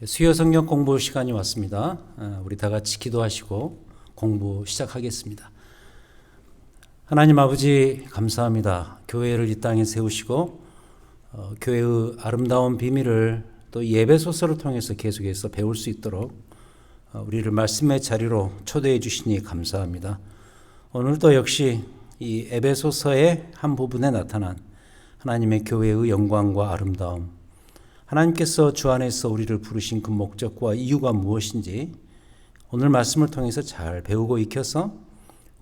수요 성경 공부 시간이 왔습니다. 우리 다 같이 기도하시고 공부 시작하겠습니다. 하나님 아버지 감사합니다. 교회를 이 땅에 세우시고 교회의 아름다운 비밀을 또 예배소서를 통해서 계속해서 배울 수 있도록 우리를 말씀의 자리로 초대해 주시니 감사합니다. 오늘도 역시 이 에베소서의 한 부분에 나타난 하나님의 교회의 영광과 아름다움, 하나님께서 주 안에서 우리를 부르신 그 목적과 이유가 무엇인지 오늘 말씀을 통해서 잘 배우고 익혀서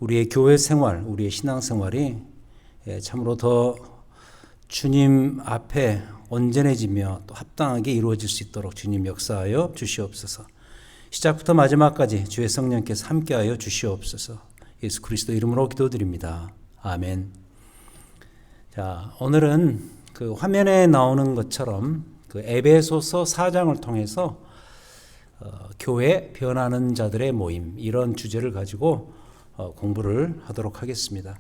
우리의 교회 생활, 우리의 신앙 생활이 참으로 더 주님 앞에 온전해지며 또 합당하게 이루어질 수 있도록 주님 역사하여 주시옵소서. 시작부터 마지막까지 주의 성령께서 함께하여 주시옵소서. 예수 그리스도 이름으로 기도드립니다. 아멘. 자, 오늘은 그 화면에 나오는 것처럼 그 에베소서 4장을 통해서 교회 변하는 자들의 모임, 이런 주제를 가지고 공부를 하도록 하겠습니다.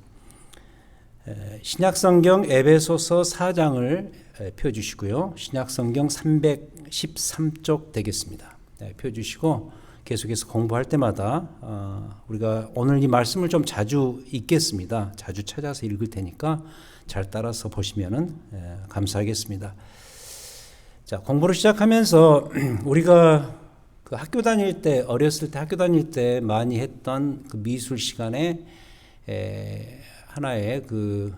신약성경 에베소서 4장을 펴주시고요. 신약성경 313쪽 되겠습니다. 펴주시고 계속해서 공부할 때마다 우리가 오늘 이 말씀을 좀 자주 읽겠습니다. 자주 찾아서 읽을 테니까 잘 따라서 보시면은 감사하겠습니다. 자, 공부를 시작하면서 우리가 그 학교 다닐 때, 어렸을 때 학교 다닐 때 많이 했던 그 미술 시간에 하나의 그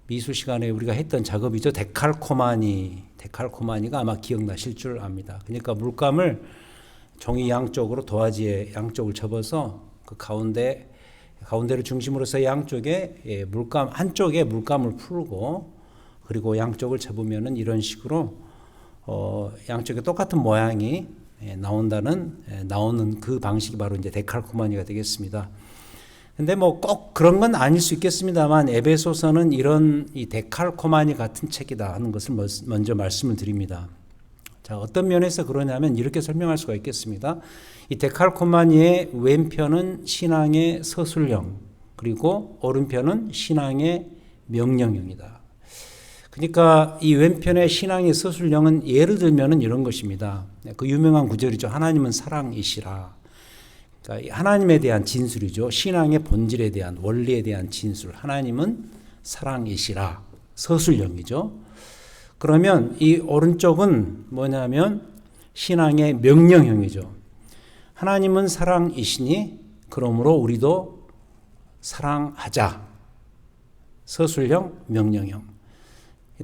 미술 시간에 우리가 했던 작업이죠. 데칼코마니가 아마 기억나실 줄 압니다. 그러니까 물감을 종이 양쪽으로 도화지에 양쪽을 접어서 그 가운데를 중심으로 해서 양쪽에 물감, 한쪽에 물감을 풀고 그리고 양쪽을 접으면은 이런 식으로 양쪽에 똑같은 모양이 나오는 그 방식이 바로 이제 데칼코마니가 되겠습니다. 근데 뭐 꼭 그런 건 아닐 수 있겠습니다만 에베소서는 이런 이 데칼코마니 같은 책이다 하는 것을 먼저 말씀을 드립니다. 자, 어떤 면에서 그러냐면 이렇게 설명할 수가 있겠습니다. 이 데칼코마니의 왼편은 신앙의 서술형, 그리고 오른편은 신앙의 명령형이다. 그러니까 이 왼편의 신앙의 서술형은 예를 들면은 이런 것입니다. 그 유명한 구절이죠. 하나님은 사랑이시라. 그러니까 하나님에 대한 진술이죠. 신앙의 본질에 대한, 원리에 대한 진술. 하나님은 사랑이시라. 서술형이죠. 그러면 이 오른쪽은 뭐냐면 신앙의 명령형이죠. 하나님은 사랑이시니 그러므로 우리도 사랑하자. 서술형, 명령형.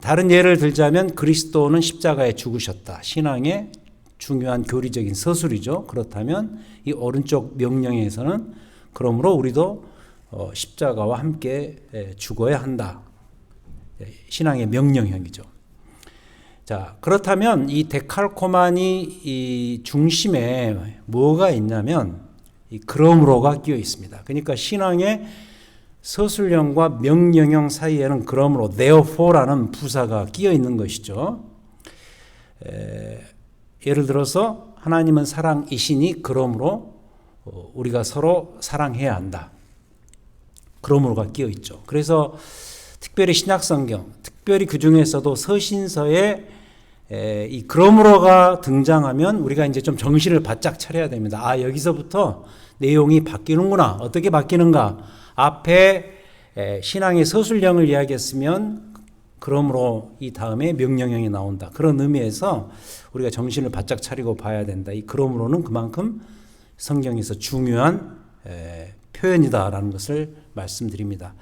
다른 예를 들자면 그리스도는 십자가에 죽으셨다. 신앙의 중요한 교리적인 서술이죠. 그렇다면 이 오른쪽 명령에서는 그러므로 우리도 십자가와 함께 죽어야 한다. 신앙의 명령형이죠. 자, 그렇다면 이 데칼코마니 이 중심에 뭐가 있냐면 이 그러므로가 끼어 있습니다. 그러니까 신앙의 서술형과 명령형 사이에는 그러므로 therefore라는 부사가 끼어 있는 것이죠. 예를 들어서 하나님은 사랑이시니 그러므로 우리가 서로 사랑해야 한다. 그러므로가 끼어 있죠. 그래서 특별히 신약성경, 특별히 그 중에서도 서신서에 이 그러므로가 등장하면 우리가 이제 좀 정신을 바짝 차려야 됩니다. 아, 여기서부터 내용이 바뀌는구나. 어떻게 바뀌는가? 앞에 신앙의 서술형을 이야기했으면 그러므로 이 다음에 명령형이 나온다. 그런 의미에서 우리가 정신을 바짝 차리고 봐야 된다. 이 그러므로는 그만큼 성경에서 중요한 표현이다라는 것을 말씀드립니다.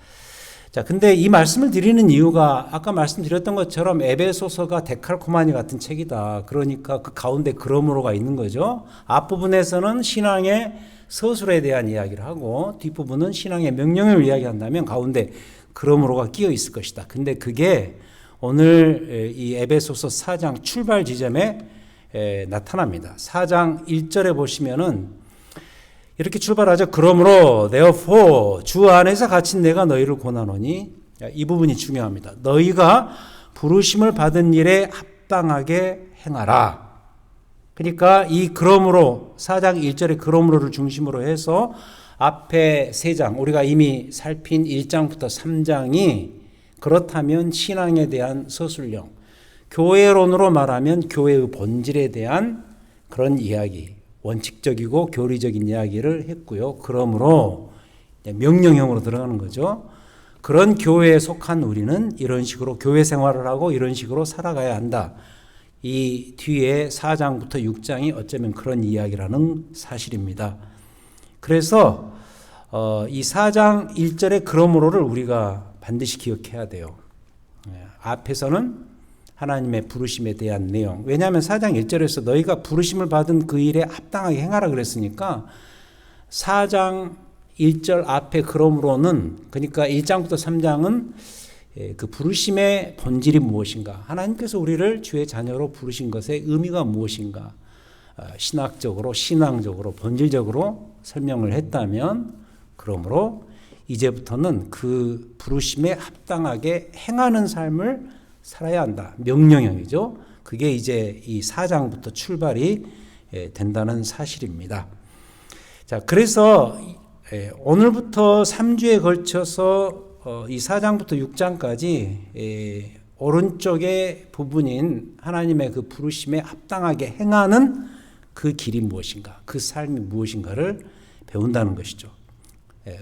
자, 근데 이 말씀을 드리는 이유가 아까 말씀드렸던 것처럼 에베소서가 데칼코마니 같은 책이다. 그러니까 그 가운데 그러므로가 있는 거죠. 앞부분에서는 신앙의 서술에 대한 이야기를 하고 뒷부분은 신앙의 명령을 이야기한다면 가운데 그러므로가 끼어 있을 것이다. 근데 그게 오늘 이 에베소서 4장 출발 지점에 나타납니다. 4장 1절에 보시면은 이렇게 출발하죠. 그러므로 therefore 주 안에서 갇힌 내가 너희를 권하노니, 이 부분이 중요합니다. 너희가 부르심을 받은 일에 합당하게 행하라. 그러니까 이 그러므로 4장 1절의 그러므로를 중심으로 해서 앞에 3장 우리가 이미 살핀 1장부터 3장이 그렇다면 신앙에 대한 서술형, 교회론으로 말하면 교회의 본질에 대한 그런 이야기, 원칙적이고 교리적인 이야기를 했고요. 그러므로 명령형으로 들어가는 거죠. 그런 교회에 속한 우리는 이런 식으로 교회 생활을 하고 이런 식으로 살아가야 한다. 이 뒤에 4장부터 6장이 어쩌면 그런 이야기라는 사실입니다. 그래서 이 4장 1절의 그러므로를 우리가 반드시 기억해야 돼요. 앞에서는 하나님의 부르심에 대한 내용. 왜냐하면 4장 1절에서 너희가 부르심을 받은 그 일에 합당하게 행하라 그랬으니까 4장 1절 앞에 그러므로는, 그러니까 1장부터 3장은 그 부르심의 본질이 무엇인가, 하나님께서 우리를 주의 자녀로 부르신 것의 의미가 무엇인가, 신학적으로 신앙적으로 본질적으로 설명을 했다면, 그러므로 이제부터는 그 부르심에 합당하게 행하는 삶을 살아야 한다. 명령형이죠. 그게 이제 이 4장부터 출발이 된다는 사실입니다. 자, 그래서 오늘부터 3주에 걸쳐서 이 4장부터 6장까지 오른쪽의 부분인 하나님의 그 부르심에 합당하게 행하는 그 길이 무엇인가, 그 삶이 무엇인가를 배운다는 것이죠.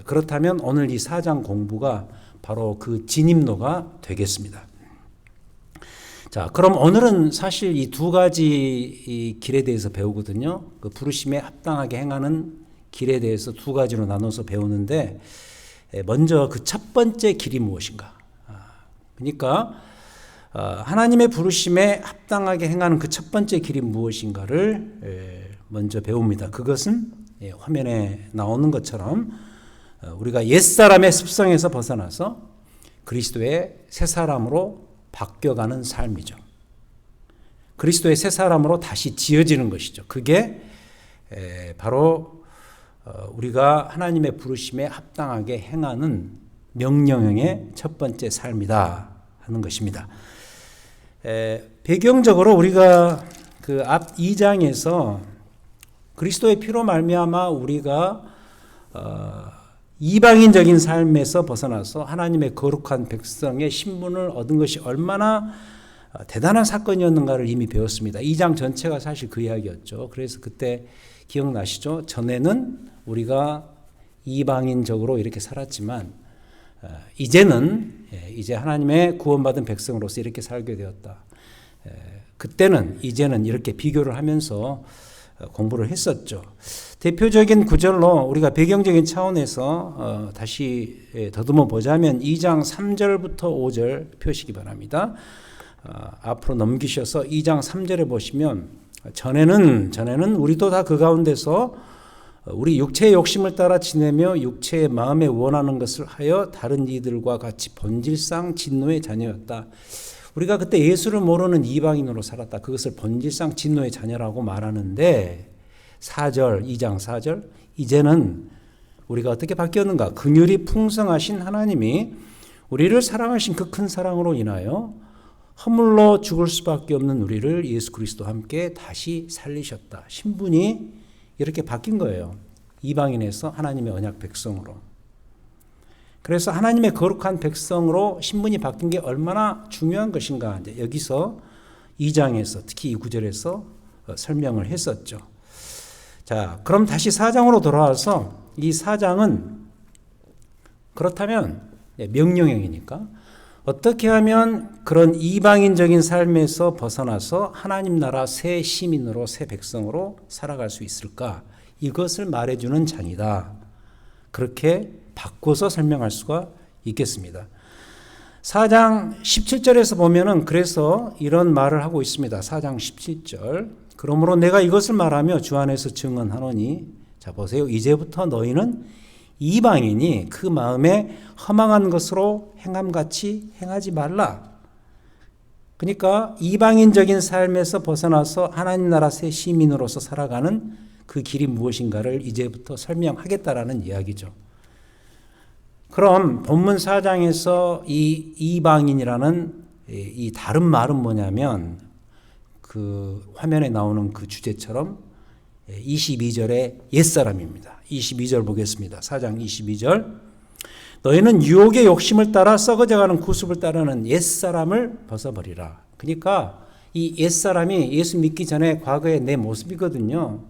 그렇다면 오늘 이 4장 공부가 바로 그 진입로가 되겠습니다. 자, 그럼 오늘은 사실 이 두 가지 이 길에 대해서 배우거든요. 그 부르심에 합당하게 행하는 길에 대해서 두 가지로 나눠서 배우는데, 먼저 그 첫 번째 길이 무엇인가? 그러니까 하나님의 부르심에 합당하게 행하는 그 첫 번째 길이 무엇인가를 먼저 배웁니다. 그것은 화면에 나오는 것처럼 우리가 옛사람의 습성에서 벗어나서 그리스도의 새 사람으로 바뀌어가는 삶이죠. 그리스도의 새 사람으로 다시 지어지는 것이죠. 그게 바로 우리가 하나님의 부르심에 합당하게 행하는 명령형의 첫 번째 삶이다 하는 것입니다. 배경적으로 우리가 그 앞 2장에서 그리스도의 피로 말미암아 우리가 이방인적인 삶에서 벗어나서 하나님의 거룩한 백성의 신분을 얻은 것이 얼마나 대단한 사건이었는가를 이미 배웠습니다. 2장 전체가 사실 그 이야기였죠. 그래서 그때 기억나시죠? 전에는 우리가 이방인적으로 이렇게 살았지만 이제는 이제 하나님의 구원받은 백성으로서 이렇게 살게 되었다. 그때는 이제는 이렇게 비교를 하면서 공부를 했었죠. 대표적인 구절로 우리가 배경적인 차원에서 다시 더듬어 보자면 2장 3절부터 5절 펴시기 바랍니다. 앞으로 넘기셔서 2장 3절에 보시면 전에는 우리도 다 그 가운데서 우리 육체의 욕심을 따라 지내며 육체의 마음에 원하는 것을 하여 다른 이들과 같이 본질상 진노의 자녀였다. 우리가 그때 예수를 모르는 이방인으로 살았다. 그것을 본질상 진노의 자녀라고 말하는데 4절, 2장 4절, 이제는 우리가 어떻게 바뀌었는가? 긍휼이 풍성하신 하나님이 우리를 사랑하신 그 큰 사랑으로 인하여 허물로 죽을 수밖에 없는 우리를 예수 그리스도와 함께 다시 살리셨다. 신분이 이렇게 바뀐 거예요. 이방인에서 하나님의 언약 백성으로. 그래서 하나님의 거룩한 백성으로 신분이 바뀐 게 얼마나 중요한 것인가, 이제 여기서 2장에서 특히 이 구절에서 설명을 했었죠. 자, 그럼 다시 4장으로 돌아와서 이 4장은 그렇다면 명령형이니까 어떻게 하면 그런 이방인적인 삶에서 벗어나서 하나님 나라 새 시민으로 새 백성으로 살아갈 수 있을까? 이것을 말해주는 장이다. 그렇게 바꿔서 설명할 수가 있겠습니다. 4장 17절에서 보면은 그래서 이런 말을 하고 있습니다. 4장 17절. 그러므로 내가 이것을 말하며 주 안에서 증언하노니, 자 보세요. 이제부터 너희는 이방인이 그 마음에 허망한 것으로 행함같이 행하지 말라. 그러니까 이방인적인 삶에서 벗어나서 하나님 나라 새 시민으로서 살아가는 그 길이 무엇인가를 이제부터 설명하겠다라는 이야기죠. 그럼 본문 4장에서 이 이방인이라는 이 다른 말은 뭐냐면 그 화면에 나오는 그 주제처럼 22절의 옛사람입니다. 22절 보겠습니다. 4장 22절. 너희는 유혹의 욕심을 따라 썩어져가는 구습을 따르는 옛사람을 벗어버리라. 그러니까 이 옛사람이 예수 믿기 전에 과거의 내 모습이거든요.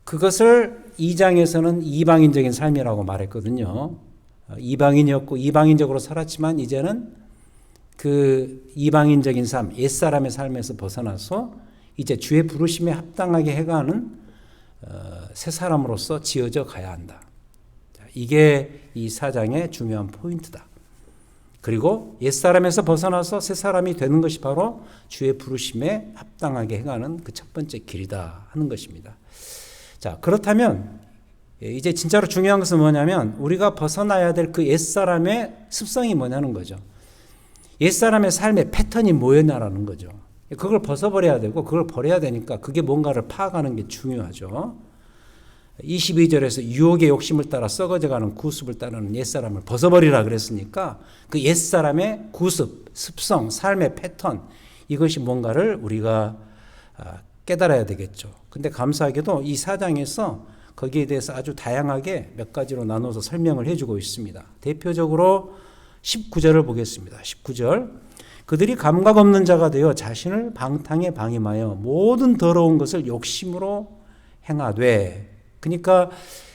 그것을 2장에서는 이방인적인 삶이라고 말했거든요. 이방인이었고 이방인적으로 살았지만 이제는 그 이방인적인 삶, 옛사람의 삶에서 벗어나서 이제 주의 부르심에 합당하게 해가는 새 사람으로서 지어져 가야 한다. 이게 이 4장의 중요한 포인트다. 그리고 옛사람에서 벗어나서 새 사람이 되는 것이 바로 주의 부르심에 합당하게 해가는 그 첫 번째 길이다 하는 것입니다. 자, 그렇다면 이제 진짜로 중요한 것은 뭐냐면 우리가 벗어나야 될 그 옛사람의 습성이 뭐냐는 거죠. 옛사람의 삶의 패턴이 뭐였냐라는 거죠. 그걸 벗어버려야 되고 그걸 버려야 되니까 그게 뭔가를 파악하는 게 중요하죠. 22절에서 유혹의 욕심을 따라 썩어져가는 구습을 따르는 옛사람을 벗어버리라 그랬으니까 그 옛사람의 구습, 습성, 삶의 패턴 이것이 뭔가를 우리가 깨달아야 되겠죠. 근데 감사하게도 이 4장에서 거기에 대해서 아주 다양하게 몇 가지로 나눠서 설명을 해주고 있습니다. 대표적으로 19절을 보겠습니다. 19절 그들이 감각 없는 자가 되어 자신을 방탕에 방임하여 모든 더러운 것을 욕심으로 행하되 그러니까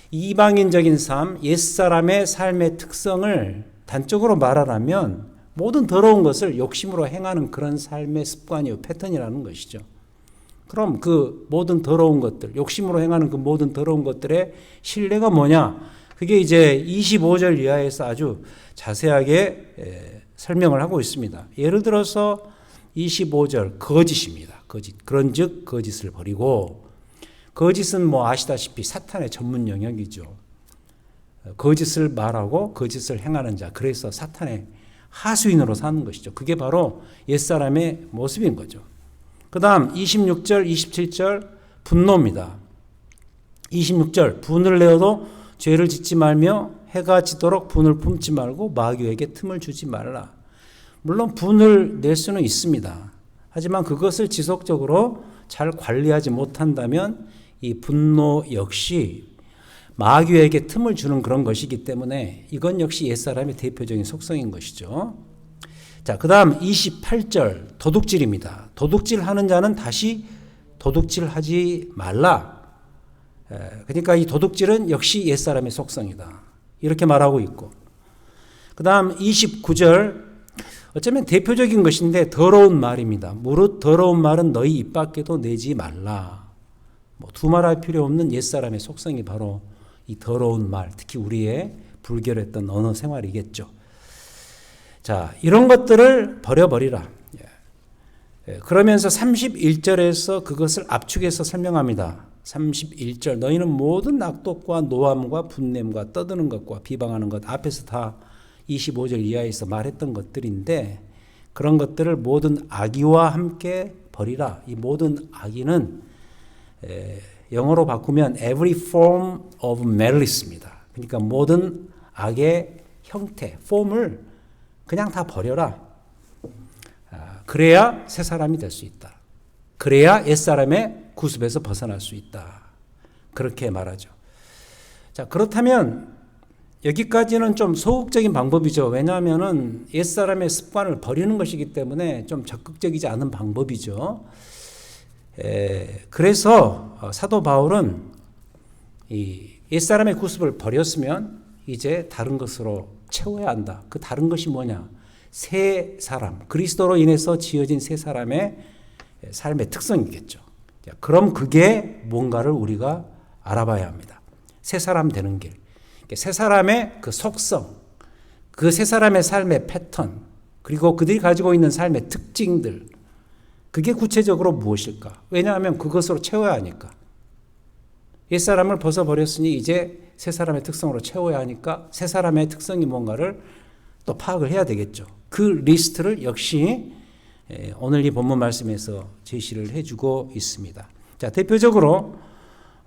이방인적인 삶, 옛사람의 삶의 특성을 단적으로 말하라면 모든 더러운 것을 욕심으로 행하는 그런 삶의 습관이요 패턴이라는 것이죠. 그럼 그 모든 더러운 것들, 욕심으로 행하는 그 모든 더러운 것들의 실내가 뭐냐? 그게 이제 25절 이하에서 아주 자세하게 설명을 하고 있습니다. 예를 들어서 25절 거짓입니다. 거짓. 그런즉 거짓을 버리고 거짓은 뭐 아시다시피 사탄의 전문 영역이죠. 거짓을 말하고 거짓을 행하는 자. 그래서 사탄의 하수인으로 사는 것이죠. 그게 바로 옛사람의 모습인 거죠. 그 다음 26절, 27절 분노입니다. 26절 분을 내어도 죄를 짓지 말며 해가 지도록 분을 품지 말고 마귀에게 틈을 주지 말라. 물론 분을 낼 수는 있습니다. 하지만 그것을 지속적으로 잘 관리하지 못한다면 이 분노 역시 마귀에게 틈을 주는 그런 것이기 때문에 이건 역시 옛사람의 대표적인 속성인 것이죠. 자, 그 다음 28절 도둑질입니다. 도둑질하는 자는 다시 도둑질하지 말라. 그러니까 이 도둑질은 역시 옛사람의 속성이다. 이렇게 말하고 있고 그 다음 29절 어쩌면 대표적인 것인데 더러운 말입니다. 무릇 더러운 말은 너희 입 밖에도 내지 말라. 뭐 두말할 필요 없는 옛사람의 속성이 바로 이 더러운 말, 특히 우리의 불결했던 언어 생활이겠죠. 자, 이런 것들을 버려버리라. 그러면서 31절에서 그것을 압축해서 설명합니다. 31절 너희는 모든 낙독과 노함과 분냄과 떠드는 것과 비방하는 것 앞에서 다 25절 이하에서 말했던 것들인데 그런 것들을 모든 악의와 함께 버리라. 이 모든 악의는 영어로 바꾸면 every form of malice입니다. 그러니까 모든 악의 형태, 폼을 그냥 다 버려라. 그래야 새 사람이 될 수 있다. 그래야 옛사람의 구습에서 벗어날 수 있다. 그렇게 말하죠. 자, 그렇다면 여기까지는 좀 소극적인 방법이죠. 왜냐하면은 옛사람의 습관을 버리는 것이기 때문에 좀 적극적이지 않은 방법이죠. 그래서 사도 바울은 이 옛사람의 구습을 버렸으면 이제 다른 것으로 채워야 한다. 그 다른 것이 뭐냐? 새 사람, 그리스도로 인해서 지어진 새 사람의 삶의 특성이겠죠. 그럼 그게 뭔가를 우리가 알아봐야 합니다. 새 사람 되는 길. 새 사람의 그 속성, 그 새 사람의 삶의 패턴, 그리고 그들이 가지고 있는 삶의 특징들, 그게 구체적으로 무엇일까? 왜냐하면 그것으로 채워야 하니까. 옛사람을 벗어버렸으니 이제 새 사람의 특성으로 채워야 하니까 새 사람의 특성이 뭔가를 또 파악을 해야 되겠죠. 그 리스트를 역시 오늘 이 본문 말씀에서 제시를 해주고 있습니다. 자, 대표적으로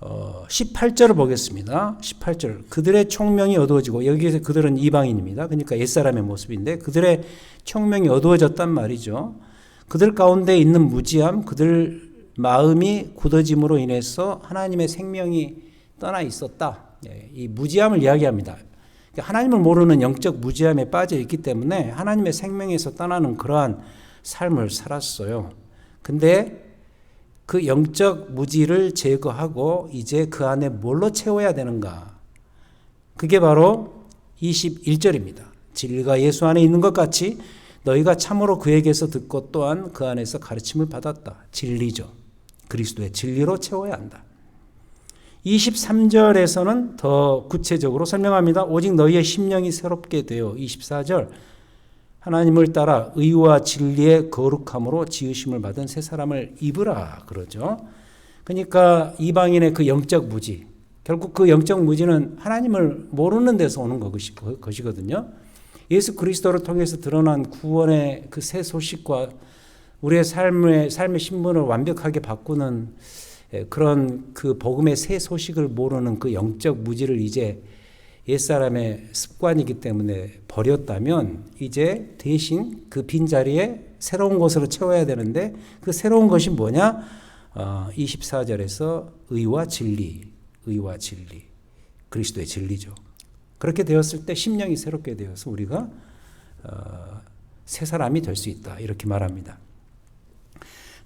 18절을 보겠습니다. 18절 그들의 총명이 어두워지고 여기에서 그들은 이방인입니다. 그러니까 옛사람의 모습인데 그들의 총명이 어두워졌단 말이죠. 그들 가운데 있는 무지함, 그들 마음이 굳어짐으로 인해서 하나님의 생명이 떠나 있었다. 이 무지함을 이야기합니다. 하나님을 모르는 영적 무지함에 빠져 있기 때문에 하나님의 생명에서 떠나는 그러한 삶을 살았어요. 근데 그 영적 무지를 제거하고 이제 그 안에 뭘로 채워야 되는가? 그게 바로 21절입니다. 진리가 예수 안에 있는 것 같이 너희가 참으로 그에게서 듣고 또한 그 안에서 가르침을 받았다. 진리죠. 그리스도의 진리로 채워야 한다. 23절에서는 더 구체적으로 설명합니다. 오직 너희의 심령이 새롭게 되어 24절 하나님을 따라 의와 진리의 거룩함으로 지으심을 받은 새 사람을 입으라 그러죠. 그러니까 이방인의 그 영적 무지, 결국 그 영적 무지는 하나님을 모르는 데서 오는 것이거든요. 예수 그리스도를 통해서 드러난 구원의 그 새 소식과 우리의 삶의 신분을 완벽하게 바꾸는 그런 그 복음의 새 소식을 모르는 그 영적 무지를 이제 옛사람의 습관이기 때문에 버렸다면 이제 대신 그 빈자리에 새로운 것으로 채워야 되는데 그 새로운 것이 뭐냐? 24절에서 의와 진리, 그리스도의 진리죠. 그렇게 되었을 때 심령이 새롭게 되어서 우리가 새 사람이 될 수 있다. 이렇게 말합니다.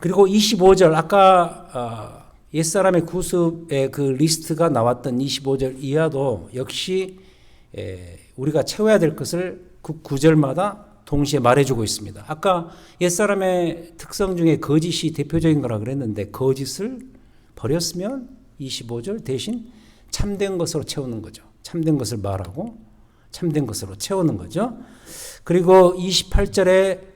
그리고 25절 아까 옛사람의 구습의 그 리스트가 나왔던 25절 이하도 역시 우리가 채워야 될 것을 그 구절마다 동시에 말해주고 있습니다. 아까 옛사람의 특성 중에 거짓이 대표적인 거라 그랬는데 거짓을 버렸으면 25절 대신 참된 것으로 채우는 거죠. 참된 것을 말하고 참된 것으로 채우는 거죠. 그리고 28절에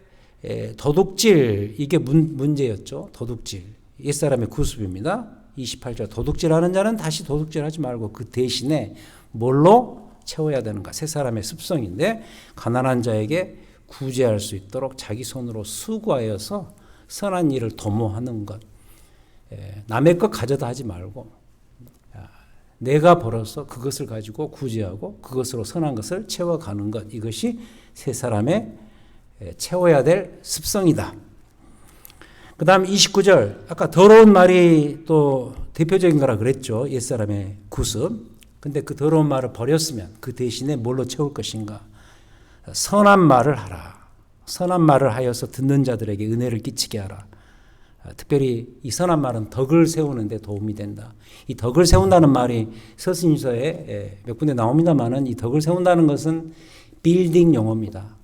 도둑질, 이게 문제였죠. 도둑질. 옛사람의 구습입니다. 28절 도둑질하는 자는 다시 도둑질하지 말고 그 대신에 뭘로 채워야 되는가? 새 사람의 습성인데 가난한 자에게 구제할 수 있도록 자기 손으로 수고하여서 선한 일을 도모하는 것. 남의 것 가져다 하지 말고 내가 벌어서 그것을 가지고 구제하고 그것으로 선한 것을 채워가는 것. 이것이 새 사람의 채워야 될 습성이다. 그 다음 29절 아까 더러운 말이 또 대표적인 거라 그랬죠. 옛사람의 구습. 근데 그 더러운 말을 버렸으면 그 대신에 뭘로 채울 것인가? 선한 말을 하라. 선한 말을 하여서 듣는 자들에게 은혜를 끼치게 하라. 특별히 이 선한 말은 덕을 세우는 데 도움이 된다. 이 덕을 세운다는 말이 서신서에 몇 군데 나옵니다만은 이 덕을 세운다는 것은 빌딩 용어입니다.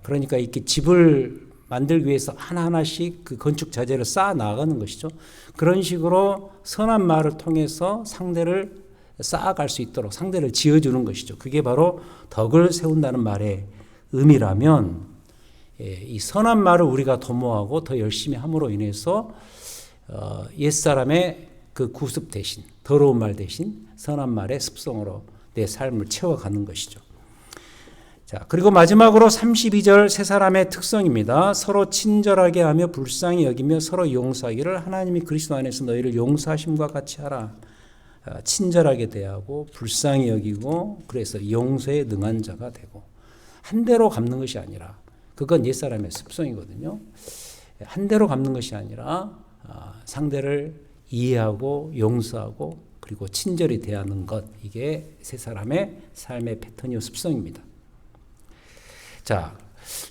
그러니까 이렇게 집을 만들기 위해서 하나하나씩 그 건축 자재를 쌓아 나가는 것이죠. 그런 식으로 선한 말을 통해서 상대를 쌓아갈 수 있도록 상대를 지어주는 것이죠. 그게 바로 덕을 세운다는 말의 의미라면 이 선한 말을 우리가 도모하고 더 열심히 함으로 인해서 옛사람의 그 구습 대신 더러운 말 대신 선한 말의 습성으로 내 삶을 채워가는 것이죠. 자, 그리고 마지막으로 32절 새 사람의 특성입니다. 서로 친절하게 하며 불쌍히 여기며 서로 용서하기를 하나님이 그리스도 안에서 너희를 용서하심과 같이 하라. 친절하게 대하고 불쌍히 여기고 그래서 용서에 능한 자가 되고 한 대로 갚는 것이 아니라 그건 옛사람의 습성이거든요. 한 대로 갚는 것이 아니라 상대를 이해하고 용서하고 그리고 친절히 대하는 것 이게 새 사람의 삶의 패턴이요 습성입니다. 자,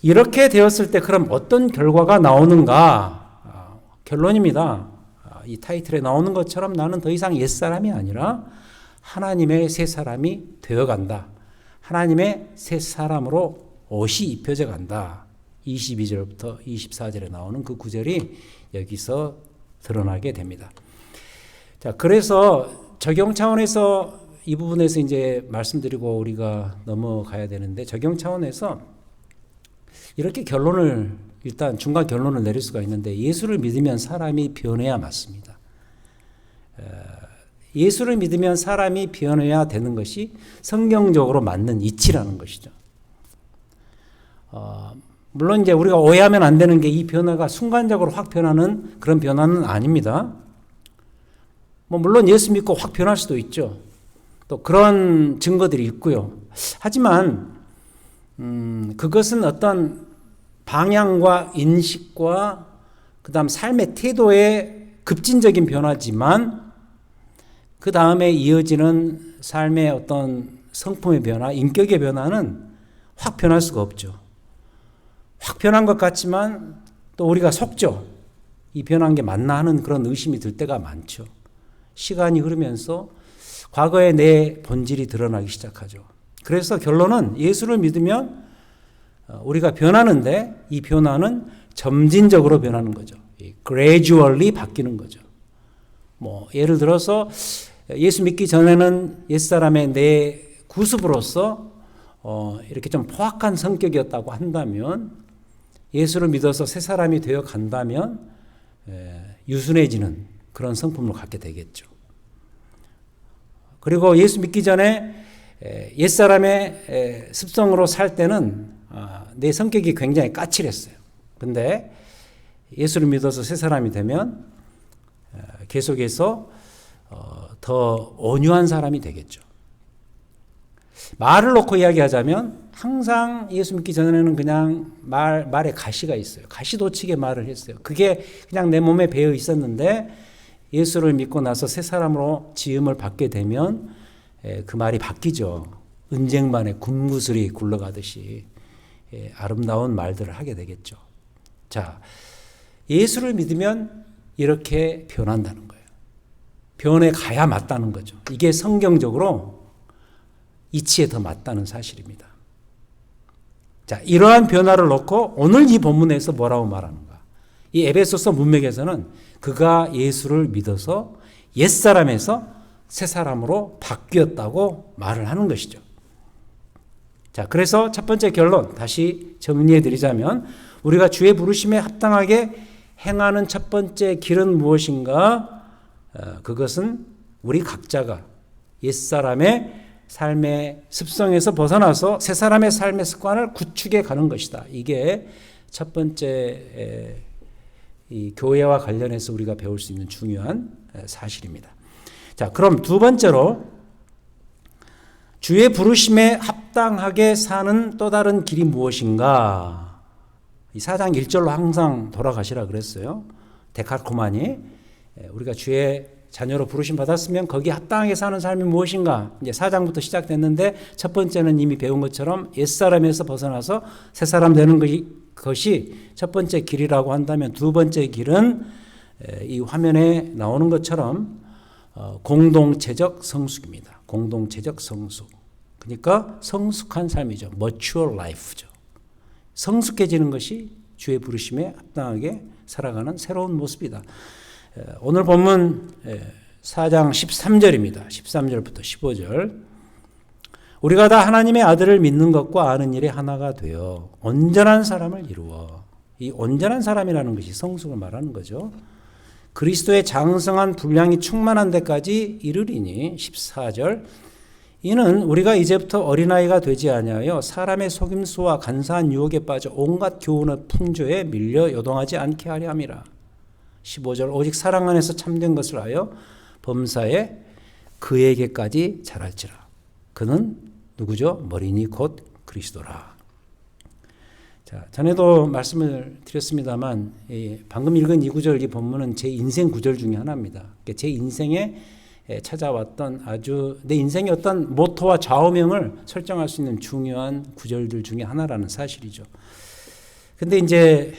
이렇게 되었을 때 그럼 어떤 결과가 나오는가? 결론입니다. 이 타이틀에 나오는 것처럼 나는 더 이상 옛사람이 아니라 하나님의 새 사람이 되어간다. 하나님의 새 사람으로 옷이 입혀져 간다. 22절부터 24절에 나오는 그 구절이 여기서 드러나게 됩니다. 자, 그래서 적용 차원에서 이 부분에서 이제 말씀드리고 우리가 넘어가야 되는데 적용 차원에서 이렇게 결론을 일단 중간 결론을 내릴 수가 있는데 예수를 믿으면 사람이 변해야 맞습니다. 예수를 믿으면 사람이 변해야 되는 것이 성경적으로 맞는 이치라는 것이죠. 물론 이제 우리가 오해하면 안 되는 게 이 변화가 순간적으로 확 변하는 그런 변화는 아닙니다. 물론 예수 믿고 확 변할 수도 있죠. 또 그런 증거들이 있고요. 하지만 그것은 어떤 방향과 인식과 그다음 삶의 태도의 급진적인 변화지만 그 다음에 이어지는 삶의 어떤 성품의 변화, 인격의 변화는 확 변할 수가 없죠. 확 변한 것 같지만 또 우리가 속죠. 이 변한 게 맞나 하는 그런 의심이 들 때가 많죠. 시간이 흐르면서 과거의 내 본질이 드러나기 시작하죠. 그래서 결론은 예수를 믿으면 우리가 변하는데 이 변화는 점진적으로 변하는 거죠. gradually 바뀌는 거죠. 뭐 예를 들어서 예수 믿기 전에는 옛사람의 내 구습으로서 이렇게 좀 포악한 성격이었다고 한다면 예수를 믿어서 새 사람이 되어 간다면 유순해지는 그런 성품을 갖게 되겠죠. 그리고 예수 믿기 전에 옛사람의 습성으로 살 때는 내 성격이 굉장히 까칠했어요. 근데 예수를 믿어서 새 사람이 되면 계속해서 더 온유한 사람이 되겠죠. 말을 놓고 이야기하자면 항상 예수 믿기 전에는 그냥 말에 가시가 있어요. 가시도치게 말을 했어요. 그게 그냥 내 몸에 배어 있었는데 예수를 믿고 나서 새 사람으로 지음을 받게 되면 그 말이 바뀌죠. 은쟁반에 군구슬이 굴러가듯이 아름다운 말들을 하게 되겠죠. 자, 예수를 믿으면 이렇게 변한다는 거예요. 변해 가야 맞다는 거죠. 이게 성경적으로 이치에 더 맞다는 사실입니다. 자, 이러한 변화를 놓고 오늘 이 본문에서 뭐라고 말하는가? 이 에베소서 문맥에서는 그가 예수를 믿어서 옛사람에서 새사람으로 바뀌었다고 말을 하는 것이죠. 자, 그래서 첫 번째 결론 다시 정리해 드리자면 우리가 주의 부르심에 합당하게 행하는 첫 번째 길은 무엇인가? 그것은 우리 각자가 옛사람의 삶의 습성에서 벗어나서 새 사람의 삶의 습관을 구축해 가는 것이다. 이게 첫 번째 이 교회와 관련해서 우리가 배울 수 있는 중요한 사실입니다. 자, 그럼 두 번째로 주의 부르심에 합당하게 사는 또 다른 길이 무엇인가? 이 4장 1절로 항상 돌아가시라 그랬어요. 데칼코마니. 우리가 주의 자녀로 부르심 받았으면 거기에 합당하게 사는 삶이 무엇인가? 이제 4장부터 시작됐는데 첫 번째는 이미 배운 것처럼 옛사람에서 벗어나서 새사람 되는 것이 첫 번째 길이라고 한다면 두 번째 길은 이 화면에 나오는 것처럼 공동체적 성숙입니다. 공동체적 성숙. 그러니까 성숙한 삶이죠. mature life죠. 성숙해지는 것이 주의 부르심에 합당하게 살아가는 새로운 모습이다. 오늘 본문 4장 13절입니다. 13절부터 15절. 우리가 다 하나님의 아들을 믿는 것과 아는 일에 하나가 되어 온전한 사람을 이루어. 이 온전한 사람이라는 것이 성숙을 말하는 거죠. 그리스도의 장성한 분량이 충만한 데까지 이르리니 14절. 이는 우리가 이제부터 어린아이가 되지 아니하여 사람의 속임수와 간사한 유혹에 빠져 온갖 교훈의 풍조에 밀려 요동하지 않게 하려 함이라. 15절. 오직 사랑 안에서 참된 것을 하여 범사에 그에게까지 자랄지라. 그는 누구죠? 머리니 곧 그리스도라. 자, 전에도 말씀을 드렸습니다만 방금 읽은 이 구절, 이 본문은 제 인생 구절 중에 하나입니다. 제 인생에 찾아왔던 아주 내 인생의 어떤 모토와 좌우명을 설정할 수 있는 중요한 구절들 중에 하나라는 사실이죠. 근데 이제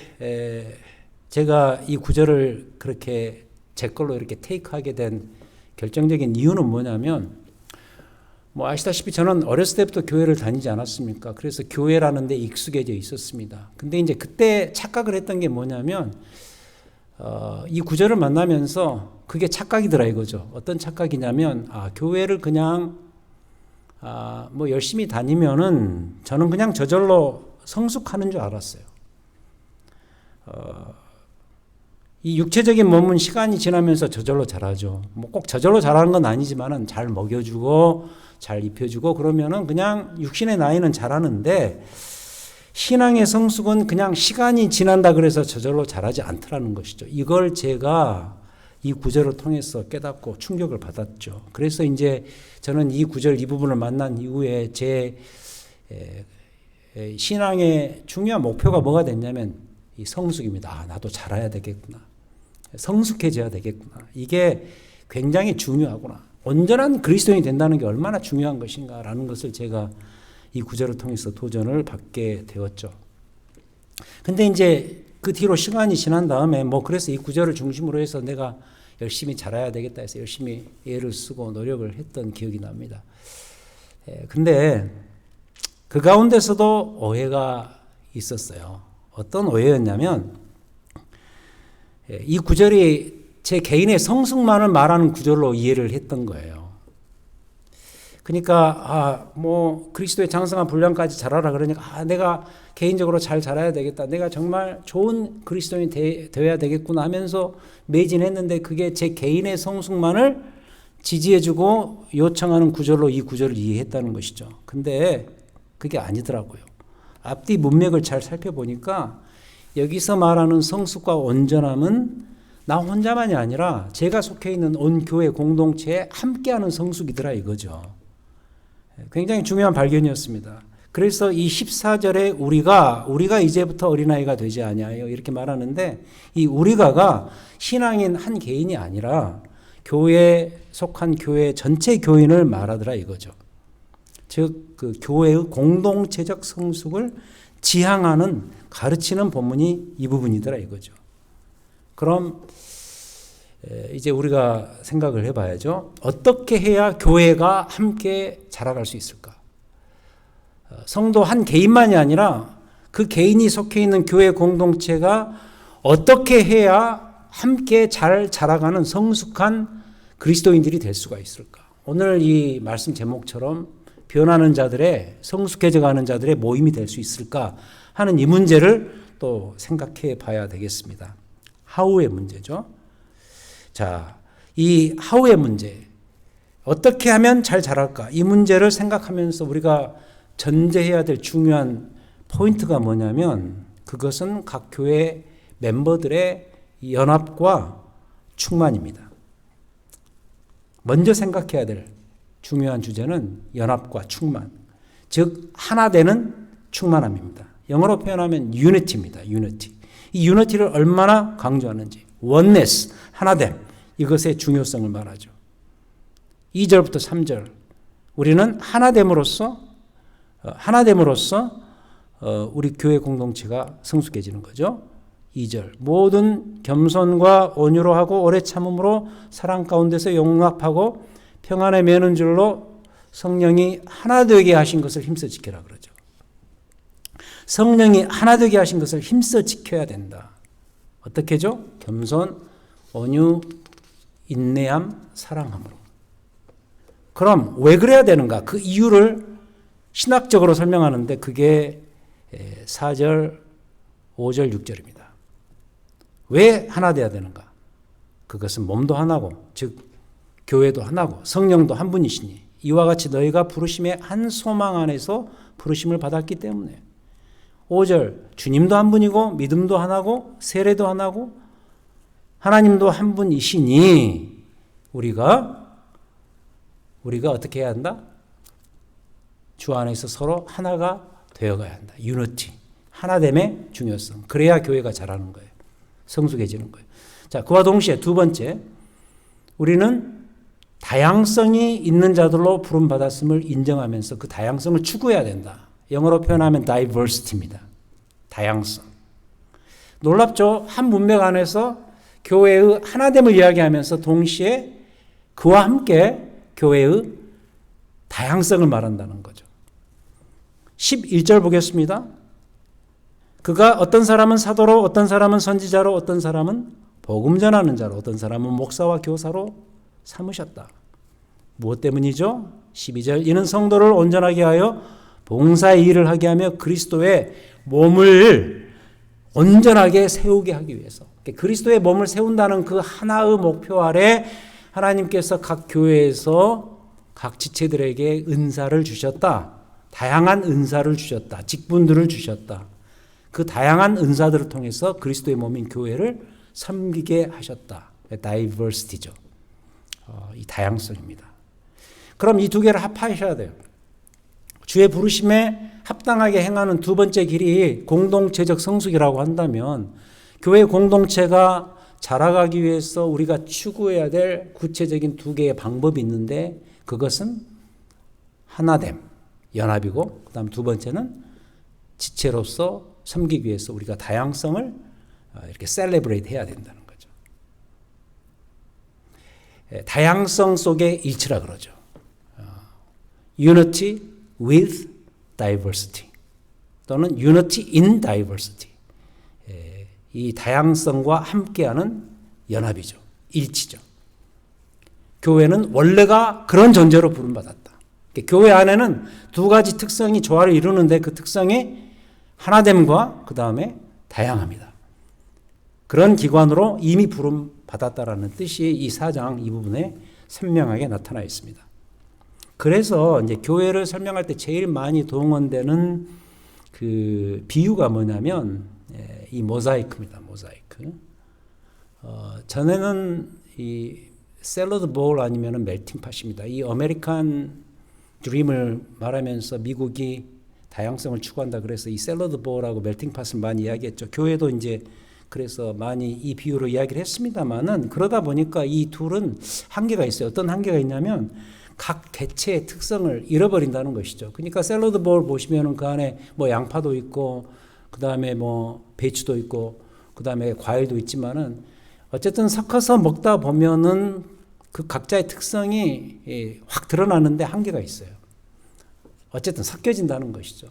제가 이 구절을 그렇게 제 걸로 이렇게 테이크하게 된 결정적인 이유는 뭐냐면, 뭐 아시다시피 저는 어렸을 때부터 교회를 다니지 않았습니까? 그래서 교회라는 데 익숙해져 있었습니다. 근데 이제 그때 착각을 했던 게 뭐냐면, 이 구절을 만나면서 그게 착각이더라 이거죠. 어떤 착각이냐면, 교회를 그냥 뭐 열심히 다니면은 저는 그냥 저절로 성숙하는 줄 알았어요. 이 육체적인 몸은 시간이 지나면서 저절로 자라죠. 뭐 꼭 저절로 자라는 건 아니지만은 잘 먹여주고 잘 입혀주고 그러면은 그냥 육신의 나이는 자라는데, 신앙의 성숙은 그냥 시간이 지난다 그래서 저절로 자라지 않더라는 것이죠. 이걸 제가 이 구절을 통해서 깨닫고 충격을 받았죠. 그래서 이제 저는 이 구절 이 부분을 만난 이후에 제 신앙의 중요한 목표가 뭐가 됐냐면 이 성숙입니다. 나도 자라야 되겠구나. 성숙해져야 되겠구나. 이게 굉장히 중요하구나. 온전한 그리스도인이 된다는 게 얼마나 중요한 것인가라는 것을 제가 이 구절을 통해서 도전을 받게 되었죠. 근데 이제 그 뒤로 시간이 지난 다음에 그래서 이 구절을 중심으로 해서 내가 열심히 자라야 되겠다 해서 열심히 애를 쓰고 노력을 했던 기억이 납니다. 근데 그 가운데서도 오해가 있었어요. 어떤 오해였냐면 이 구절이 제 개인의 성숙만을 말하는 구절로 이해를 했던 거예요. 그러니까 그리스도의 장성한 분량까지 자라라 그러니까 내가 개인적으로 잘 자라야 되겠다. 내가 정말 좋은 그리스도인이 되어야 되겠구나 하면서 매진했는데 그게 제 개인의 성숙만을 지지해주고 요청하는 구절로 이 구절을 이해했다는 것이죠. 근데 그게 아니더라고요. 앞뒤 문맥을 잘 살펴보니까 여기서 말하는 성숙과 온전함은 나 혼자만이 아니라 제가 속해 있는 온 교회 공동체에 함께하는 성숙이더라 이거죠. 굉장히 중요한 발견이었습니다. 그래서 이 14절에 우리가 이제부터 어린아이가 되지 아니하여 이렇게 말하는데 이 우리가가 신앙인 한 개인이 아니라 교회에 속한 교회 전체 교인을 말하더라 이거죠. 즉 그 교회의 공동체적 성숙을 지향하는 가르치는 본문이 이 부분이더라 이거죠. 그럼 이제 우리가 생각을 해봐야죠. 어떻게 해야 교회가 함께 자라갈 수 있을까? 성도 한 개인만이 아니라 그 개인이 속해 있는 교회 공동체가 어떻게 해야 함께 잘 자라가는 성숙한 그리스도인들이 될 수가 있을까? 오늘 이 말씀 제목처럼 변하는 자들의 성숙해져가는 자들의 모임이 될 수 있을까 하는 이 문제를 또 생각해 봐야 되겠습니다. 하우의 문제죠. 자, 이 하우의 문제 어떻게 하면 잘 자랄까? 이 문제를 생각하면서 우리가 전제해야 될 중요한 포인트가 뭐냐면 그것은 각 교회 멤버들의 연합과 충만입니다. 먼저 생각해야 될 중요한 주제는 연합과 충만, 즉 하나 되는 충만함입니다. 영어로 표현하면 유니티입니다. 유니티. 이 유니티를 얼마나 강조하는지 원네스, 하나됨, 이것의 중요성을 말하죠. 2절부터 3절 우리는 하나됨으로써 우리 교회 공동체가 성숙해지는 거죠. 2절 모든 겸손과 온유로 하고 오래 참음으로 사랑 가운데서 용납하고 평안에 매는 줄로 성령이 하나 되게 하신 것을 힘써 지켜라 그러죠. 성령이 하나 되게 하신 것을 힘써 지켜야 된다. 어떻게죠? 겸손, 온유, 인내함, 사랑함으로. 그럼 왜 그래야 되는가? 그 이유를 신학적으로 설명하는데 그게 4절, 5절, 6절입니다. 왜 하나 돼야 되는가? 그것은 몸도 하나고 즉 교회도 하나고 성령도 한 분이시니 이와 같이 너희가 부르심의 한 소망 안에서 부르심을 받았기 때문에 5절 주님도 한 분이고 믿음도 하나고 세례도 하나고 하나님도 한 분이시니 우리가 어떻게 해야 한다? 주 안에서 서로 하나가 되어가야 한다. 유니티, 하나됨의 중요성. 그래야 교회가 자라는 거예요. 성숙해지는 거예요. 자, 그와 동시에 두 번째 우리는 다양성이 있는 자들로 부름받았음을 인정하면서 그 다양성을 추구해야 된다. 영어로 표현하면 diversity입니다. 다양성. 놀랍죠? 한 문맥 안에서 교회의 하나됨을 이야기하면서 동시에 그와 함께 교회의 다양성을 말한다는 거죠. 11절 보겠습니다. 그가 어떤 사람은 사도로, 어떤 사람은 선지자로, 어떤 사람은 복음 전하는 자로, 어떤 사람은 목사와 교사로 삼으셨다. 무엇 때문이죠? 12절 이는 성도를 온전하게 하여 봉사의 일을 하게 하며 그리스도의 몸을 온전하게 세우게 하기 위해서. 그리스도의 몸을 세운다는 그 하나의 목표 아래 하나님께서 각 교회에서 각 지체들에게 은사를 주셨다. 다양한 은사를 주셨다. 직분들을 주셨다. 그 다양한 은사들을 통해서 그리스도의 몸인 교회를 섬기게 하셨다. 다이버시티죠. 이 다양성입니다. 그럼 이 두 개를 합하셔야 돼요. 주의 부르심에 합당하게 행하는 두 번째 길이 공동체적 성숙이라고 한다면 교회 공동체가 자라가기 위해서 우리가 추구해야 될 구체적인 두 개의 방법이 있는데 그것은 하나됨, 연합이고 그다음 두 번째는 지체로서 섬기기 위해서 우리가 다양성을 이렇게 셀레브레이트 해야 된다는 거죠. 다양성 속의 일치라 그러죠. Unity with diversity 또는 Unity in diversity. 이 다양성과 함께하는 연합이죠. 일치죠. 교회는 원래가 그런 존재로 부름받았다. 교회 안에는 두 가지 특성이 조화를 이루는데 그 특성이 하나됨과 그 다음에 다양합니다. 그런 기관으로 이미 부름받았다라는 뜻이 이 4장 이 부분에 선명하게 나타나 있습니다. 그래서 이제 교회를 설명할 때 제일 많이 동원되는 그 비유가 뭐냐면 이 모자이크입니다. 모자이크. 전에는 이 샐러드 볼 아니면은 멜팅팟입니다. 이 아메리칸 드림을 말하면서 미국이 다양성을 추구한다 그래서 이 샐러드 볼하고 멜팅팟을 많이 이야기했죠. 교회도 이제 그래서 많이 이 비유로 이야기를 했습니다만은 그러다 보니까 이 둘은 한계가 있어요. 어떤 한계가 있냐면 각 개체의 특성을 잃어버린다는 것이죠. 그러니까 샐러드 볼 보시면은 그 안에 뭐 양파도 있고 그 다음에 뭐 배추도 있고 그 다음에 과일도 있지만은 어쨌든 섞어서 먹다 보면은 그 각자의 특성이 확 드러나는데 한계가 있어요. 어쨌든 섞여진다는 것이죠.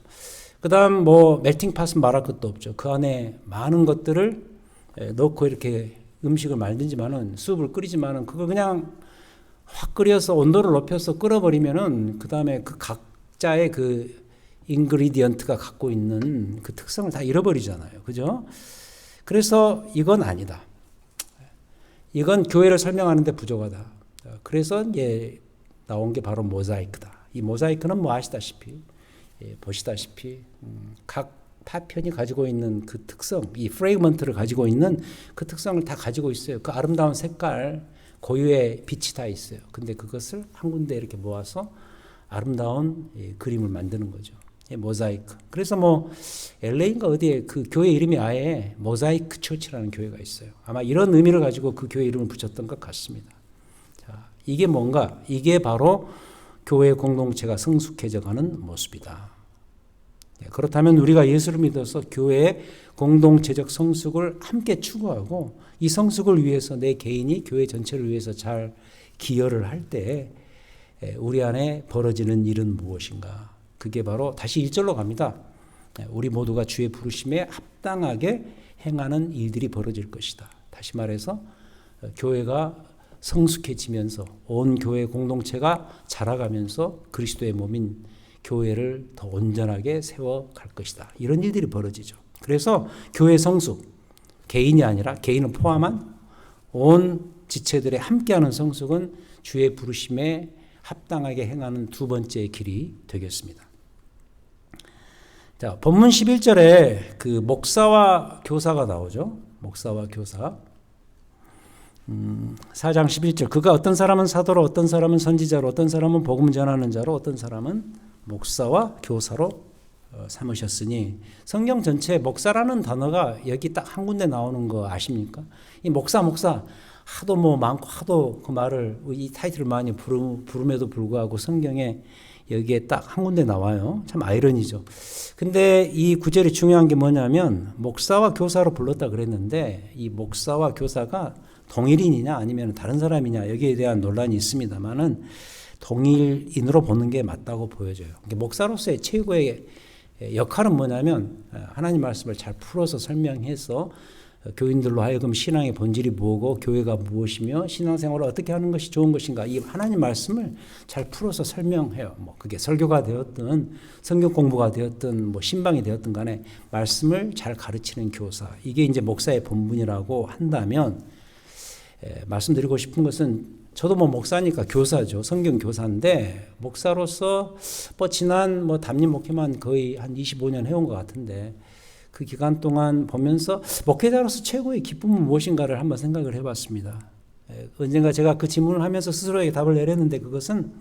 그 다음 뭐 멜팅팟은 말할 것도 없죠. 그 안에 많은 것들을 넣고 이렇게 음식을 만들지만은 수업을 끓이지만은 그거 그냥 확 끓여서 온도를 높여서 끓어버리면은 그 다음에 그 각자의 그 인그리디언트가 갖고 있는 그 특성을 다 잃어버리잖아요. 그죠? 그래서 이건 아니다. 이건 교회를 설명하는데 부족하다. 그래서 이제 나온 게 바로 모자이크다. 이 모자이크는 뭐 아시다시피 보시다시피 각 파편이 가지고 있는 그 특성, 이 프레그먼트를 가지고 있는 그 특성을 다 가지고 있어요. 그 아름다운 색깔, 고유의 빛이 다 있어요. 근데 그것을 한 군데 이렇게 모아서 아름다운 그림을 만드는 거죠. 모자이크. 그래서 뭐 LA인가 어디에 그 교회 이름이 아예 모자이크 처치라는 교회가 있어요. 아마 이런 의미를 가지고 그 교회 이름을 붙였던 것 같습니다. 자, 이게 뭔가? 이게 바로 교회 공동체가 성숙해져가는 모습이다. 그렇다면 우리가 예수를 믿어서 교회의 공동체적 성숙을 함께 추구하고 이 성숙을 위해서 내 개인이 교회 전체를 위해서 잘 기여를 할 때 우리 안에 벌어지는 일은 무엇인가? 그게 바로 다시 1절로 갑니다. 우리 모두가 주의 부르심에 합당하게 행하는 일들이 벌어질 것이다. 다시 말해서 교회가 성숙해지면서 온 교회 공동체가 자라가면서 그리스도의 몸인 교회를 더 온전하게 세워갈 것이다. 이런 일들이 벌어지죠. 그래서 교회 성숙, 개인이 아니라 개인을 포함한 온 지체들의 함께하는 성숙은 주의 부르심에 합당하게 행하는 두 번째 길이 되겠습니다. 자, 본문 11절에 그 목사와 교사가 나오죠. 목사와 교사. 4장 11절. 그가 어떤 사람은 사도로, 어떤 사람은 선지자로, 어떤 사람은 복음 전하는 자로, 어떤 사람은 목사와 교사로 삼으셨으니 성경 전체에 목사라는 단어가 여기 딱 한 군데 나오는 거 아십니까? 이 목사 하도 뭐 많고 하도 그 말을 이 타이틀을 많이 부름에도 불구하고 성경에 여기에 딱 한 군데 나와요. 참 아이러니죠. 근데 이 구절이 중요한 게 뭐냐면 목사와 교사로 불렀다 그랬는데 이 목사와 교사가 동일인이냐 아니면 다른 사람이냐 여기에 대한 논란이 있습니다만은 동일인으로 보는 게 맞다고 보여져요. 목사로서의 최고의 역할은 뭐냐면 하나님 말씀을 잘 풀어서 설명해서 교인들로 하여금 신앙의 본질이 뭐고 교회가 무엇이며 신앙생활을 어떻게 하는 것이 좋은 것인가 이 하나님 말씀을 잘 풀어서 설명해요. 뭐 그게 설교가 되었든 성경 공부가 되었든 뭐 신방이 되었든 간에 말씀을 잘 가르치는 교사 이게 이제 목사의 본분이라고 한다면 말씀드리고 싶은 것은 저도 뭐 목사니까 교사죠. 성경 교사인데 목사로서 뭐 지난 뭐 담임 목회만 거의 한 25년 해온 것 같은데 그 기간 동안 보면서 목회자로서 최고의 기쁨은 무엇인가를 한번 생각을 해봤습니다. 언젠가 제가 그 질문을 하면서 스스로에게 답을 내렸는데 그것은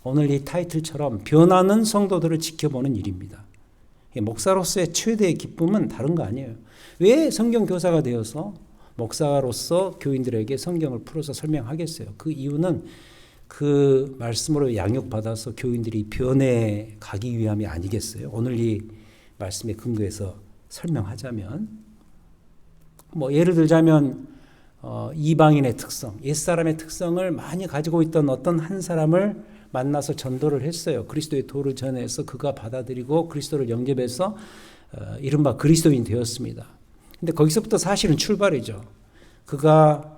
오늘 이 타이틀처럼 변하는 성도들을 지켜보는 일입니다. 목사로서의 최대의 기쁨은 다른 거 아니에요. 왜 성경 교사가 되어서 목사로서 교인들에게 성경을 풀어서 설명하겠어요. 그 이유는 그 말씀으로 양육받아서 교인들이 변해 가기 위함이 아니겠어요. 오늘 이 말씀에 근거해서 설명하자면 뭐 예를 들자면 이방인의 특성, 옛사람의 특성을 많이 가지고 있던 어떤 한 사람을 만나서 전도를 했어요. 그리스도의 도를 전해서 그가 받아들이고 그리스도를 영접해서 이른바 그리스도인 되었습니다. 근데 거기서부터 사실은 출발이죠. 그가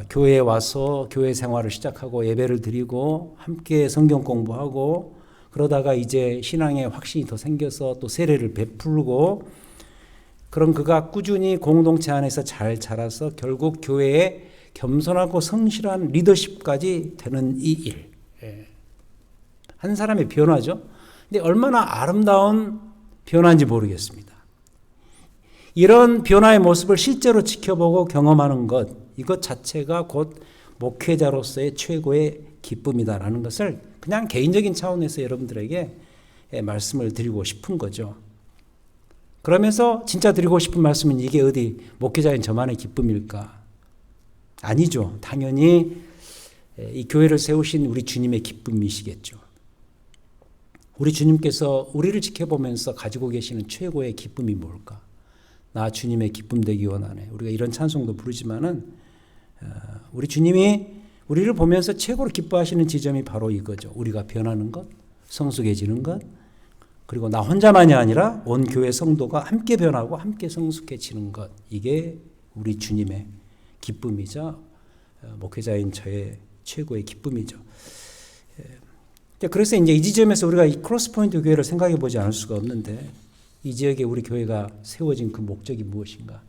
교회에 와서 교회 생활을 시작하고 예배를 드리고 함께 성경 공부하고 그러다가 이제 신앙의 확신이 더 생겨서 또 세례를 베풀고 그런 그가 꾸준히 공동체 안에서 잘 자라서 결국 교회에 겸손하고 성실한 리더십까지 되는 이 일. 한 사람의 변화죠. 근데 얼마나 아름다운 변화인지 모르겠습니다. 이런 변화의 모습을 실제로 지켜보고 경험하는 것, 이것 자체가 곧 목회자로서의 최고의 기쁨이다라는 것을 그냥 개인적인 차원에서 여러분들에게 말씀을 드리고 싶은 거죠. 그러면서 진짜 드리고 싶은 말씀은 이게 어디 목회자인 저만의 기쁨일까? 아니죠. 당연히 이 교회를 세우신 우리 주님의 기쁨이시겠죠. 우리 주님께서 우리를 지켜보면서 가지고 계시는 최고의 기쁨이 뭘까? 나 주님의 기쁨 되기 원하네. 우리가 이런 찬송도 부르지만은 우리 주님이 우리를 보면서 최고로 기뻐하시는 지점이 바로 이거죠. 우리가 변하는 것, 성숙해지는 것, 그리고 나 혼자만이 아니라 온 교회 성도가 함께 변하고 함께 성숙해지는 것. 이게 우리 주님의 기쁨이자 목회자인 저의 최고의 기쁨이죠. 그래서 이제 이 지점에서 우리가 이 크로스포인트 교회를 생각해 보지 않을 수가 없는데 이 지역에 우리 교회가 세워진 그 목적이 무엇인가?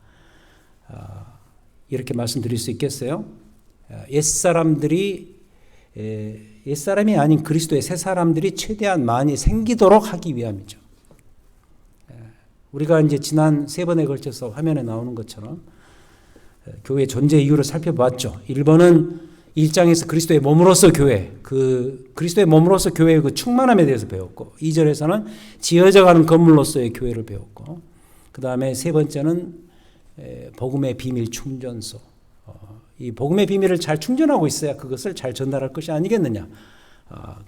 이렇게 말씀드릴 수 있겠어요? 옛사람이 아닌 그리스도의 새 사람들이 최대한 많이 생기도록 하기 위함이죠. 우리가 이제 지난 3번에 걸쳐서 화면에 나오는 것처럼 교회의 존재 이유를 살펴봤죠. 1번은 1장에서 그리스도의 몸으로서 교회, 그 그리스도의 몸으로서 교회의 그 충만함에 대해서 배웠고 2절에서는 지어져가는 건물로서의 교회를 배웠고 그 다음에 3번째는 복음의 비밀 충전소. 이 복음의 비밀을 잘 충전하고 있어야 그것을 잘 전달할 것이 아니겠느냐.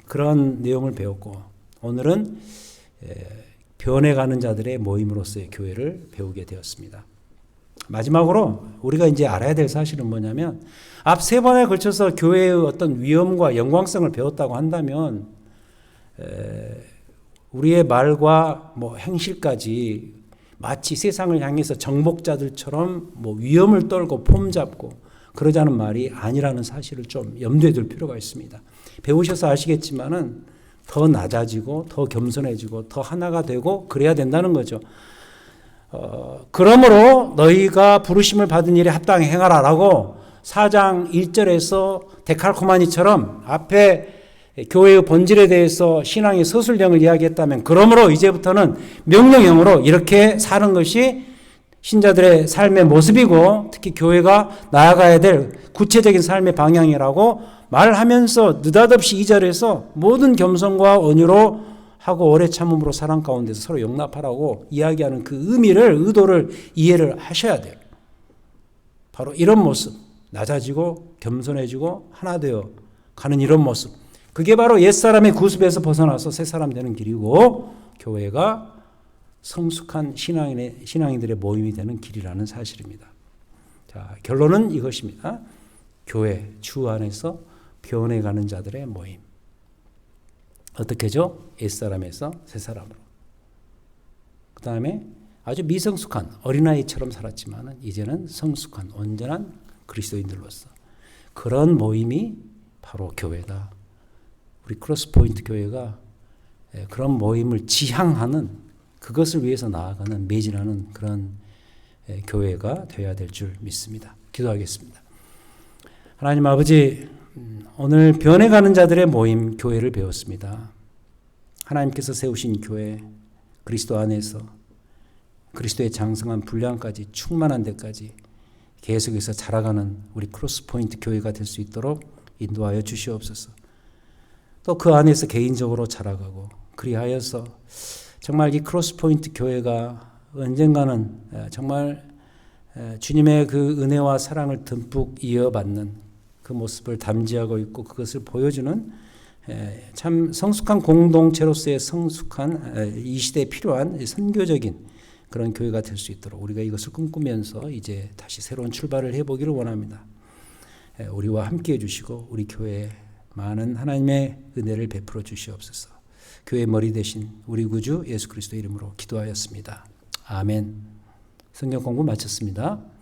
그런 내용을 배웠고 오늘은 변해가는 자들의 모임으로서의 교회를 배우게 되었습니다. 마지막으로 우리가 이제 알아야 될 사실은 뭐냐면 앞 3번에 걸쳐서 교회의 어떤 위엄과 영광성을 배웠다고 한다면 우리의 말과 뭐 행실까지 마치 세상을 향해서 정복자들처럼 뭐 위엄을 떨고 폼 잡고 그러자는 말이 아니라는 사실을 좀 염두에 둘 필요가 있습니다. 배우셔서 아시겠지만은 더 낮아지고 더 겸손해지고 더 하나가 되고 그래야 된다는 거죠. 그러므로 너희가 부르심을 받은 일에 합당히 행하라라고 4장 1절에서 데칼코마니처럼 앞에 교회의 본질에 대해서 신앙의 서술형을 이야기했다면 그러므로 이제부터는 명령형으로 이렇게 사는 것이 신자들의 삶의 모습이고 특히 교회가 나아가야 될 구체적인 삶의 방향이라고 말하면서 느닷없이 2절에서 모든 겸손과 온유로 하고 오래 참음으로 사랑 가운데서 서로 용납하라고 이야기하는 그 의도를 이해를 하셔야 돼요. 바로 이런 모습, 낮아지고 겸손해지고 하나 되어 가는 이런 모습. 그게 바로 옛사람의 구습에서 벗어나서 새사람 되는 길이고 교회가 성숙한 신앙인들의 모임이 되는 길이라는 사실입니다. 자, 결론은 이것입니다. 교회, 주 안에서 변해가는 자들의 모임. 어떻게죠? 옛사람에서 새사람으로. 그 다음에 아주 미성숙한 어린아이처럼 살았지만 이제는 성숙한 온전한 그리스도인들로서 그런 모임이 바로 교회다. 우리 크로스포인트 교회가 그런 모임을 지향하는 그것을 위해서 나아가는 매진하는 그런 교회가 되어야 될 줄 믿습니다. 기도하겠습니다. 하나님 아버지, 오늘 변해가는 자들의 모임 교회를 배웠습니다. 하나님께서 세우신 교회, 그리스도 안에서 그리스도의 장성한 분량까지 충만한 데까지 계속해서 자라가는 우리 크로스포인트 교회가 될 수 있도록 인도하여 주시옵소서. 또 그 안에서 개인적으로 자라가고 그리하여서 정말 이 크로스포인트 교회가 언젠가는 정말 주님의 그 은혜와 사랑을 듬뿍 이어받는 그 모습을 담지하고 있고 그것을 보여주는 참 성숙한 공동체로서의 성숙한 이 시대에 필요한 선교적인 그런 교회가 될 수 있도록 우리가 이것을 꿈꾸면서 이제 다시 새로운 출발을 해보기를 원합니다. 우리와 함께 해주시고 우리 교회에 많은 하나님의 은혜를 베풀어 주시옵소서. 교회 머리 대신 우리 구주 예수 그리스도 이름으로 기도하였습니다. 아멘. 성경 공부 마쳤습니다.